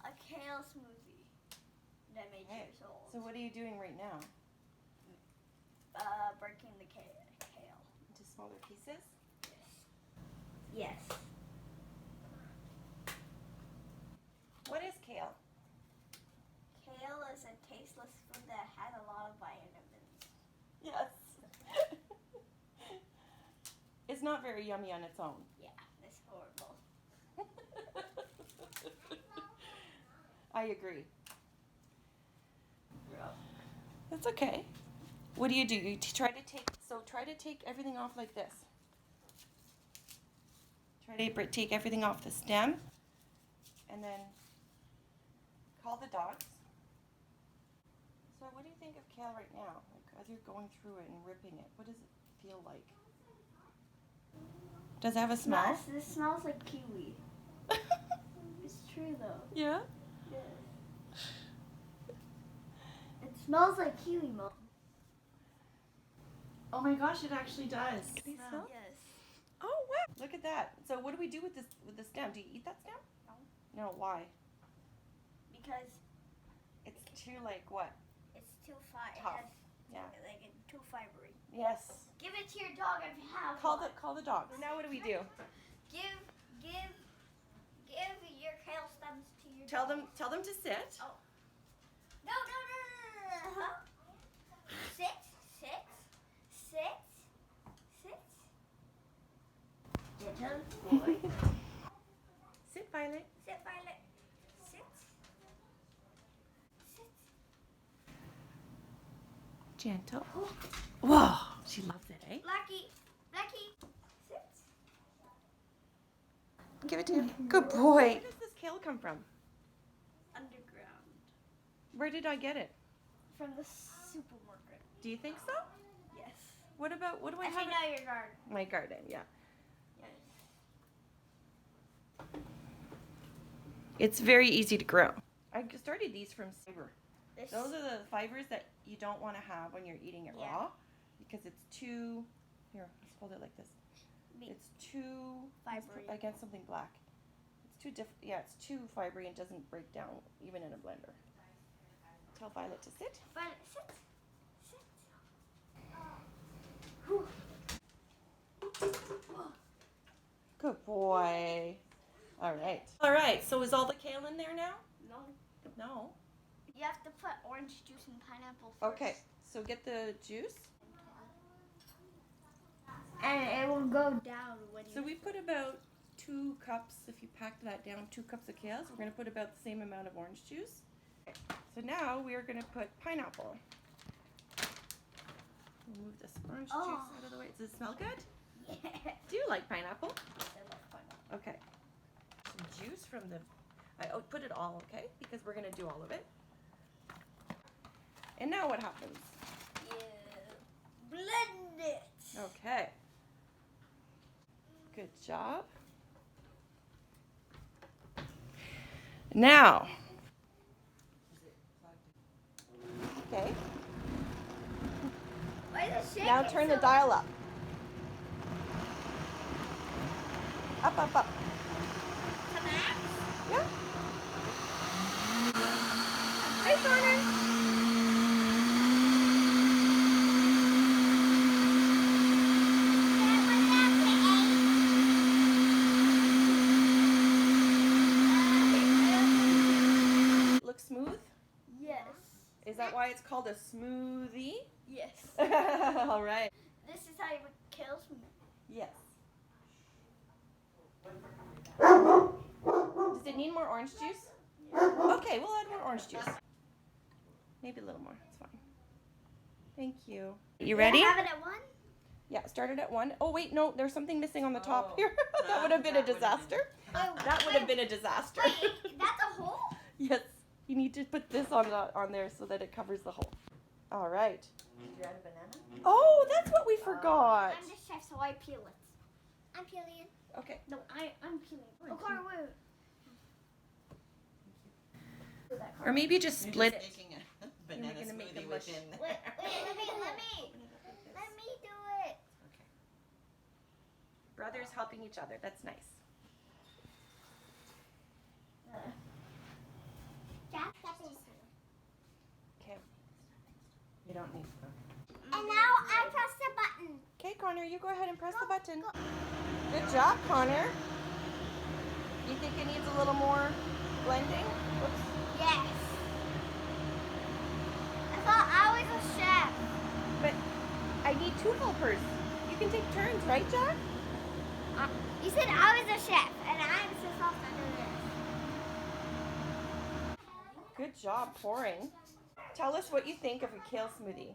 a kale smoothie that made years old. So what are you doing right now? Breaking the kale. Into smaller pieces? Yes. What is kale? Kale is a tasteless food that has a lot of vitamins. Yes. It's not very yummy on its own. Yeah, it's horrible. I agree. That's okay. What do? You try to take everything off like this. Try to take everything off the stem, and then call the dogs. So what do you think of kale right now? Like as you're going through it and ripping it, what does it feel like? Does it have a smell? This smells like kiwi. It's true though. Yeah? Yes. It smells like kiwi, Mom. Oh my gosh, it actually does. Can you smell? Yes. Oh wow! Look at that. So what do we do with the stem? Do you eat that stem? No. No, why? Because It's too like what? it's too Tough. Yeah. Like it's too fibery. Yes. Give it to your dog if you have Call one. the dogs. Now what do we do? Give your kale stems to your Tell dog. them to sit. Oh. No. Huh? Sit. Gentle boy. Sit, Violet. Sit, Violet. Sit. Gentle. Whoa, she loves it, eh? Blackie. Sit. Give it to him. Good boy. Where does this kale come from? Underground. Where did I get it? From the supermarket. Do you think so? Yes. What do I have? Actually, no, your garden. My garden, yeah. Yes. It's very easy to grow. I started these from fiber. Those are the fibers that you don't want to have when you're eating it raw, because it's too. Here, let's hold it like this. It's too fibery. Against something black. It's too Yeah, it's too fibery and doesn't break down even in a blender. Tell Violet to sit. Violet, sit. Good boy. All right. So is all the kale in there now? No. You have to put orange juice and pineapple first. Okay. So get the juice. And it will go down when you... So we put about 2 cups, if you pack that down, 2 cups of kale. So we're going to put about the same amount of orange juice. Okay. So now we are going to put pineapple. Move this orange juice out of the way. Does it smell good? Yeah. Do you like pineapple? I love pineapple. Okay. Some juice from the... I put it all, okay? Because we're going to do all of it. And now what happens? You blend it. Okay. Good job. Now. Okay. Why is it shaking Now turn the so dial up. Up. to max? Yeah. Hey, Connor. Look smooth? Yes. Is that why it's called a smoothie? Yes. All right. This is how you would kill me. Yes. Does it need more orange juice? Okay, we'll add more orange juice. Maybe a little more. It's fine. Thank you. You ready? Have it at 1? Yeah, start it at 1. Oh, wait, no, there's something missing on the top here. That would have been a disaster. That would have been a disaster. Wait, that's a hole? Yes, you need to put this on there so that it covers the hole. All right. Did you add a banana? Oh, that's what we forgot. I'm the chef, so I peel it. I'm peeling it. Okay. No, I'm peeling it. Oh, Carter, wait. Or maybe just split it. Making a banana gonna make smoothie a mush. within Wait, there. let me do it. Brothers helping each other. That's nice. Okay. You don't need to. And now I press the button. Okay, Connor, you go ahead and press the button. Good job, Connor. You think it needs a little more blending? Whoops. Yes. I thought I was a chef. But I need two helpers. You can take turns, right, Jack? You said I was a chef, and I'm supposed to do this. Good job pouring. Tell us what you think of a kale smoothie.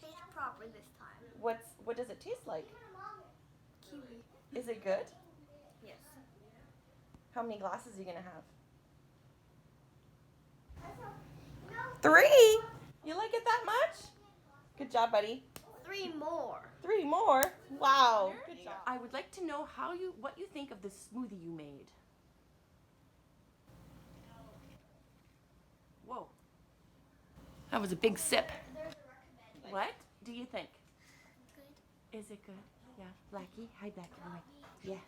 Taste proper this time. What does it taste like? Kiwi. Is it good? Yes. How many glasses are you gonna have? 3. You like it that much? Good job, buddy. 3 more. 3 more? Wow. Good job. I would like to know what you think of the smoothie you made. Whoa. That was a big sip. What do you think? Good. Is it good? Yeah. Blackie? Hi, Blackie. Yes.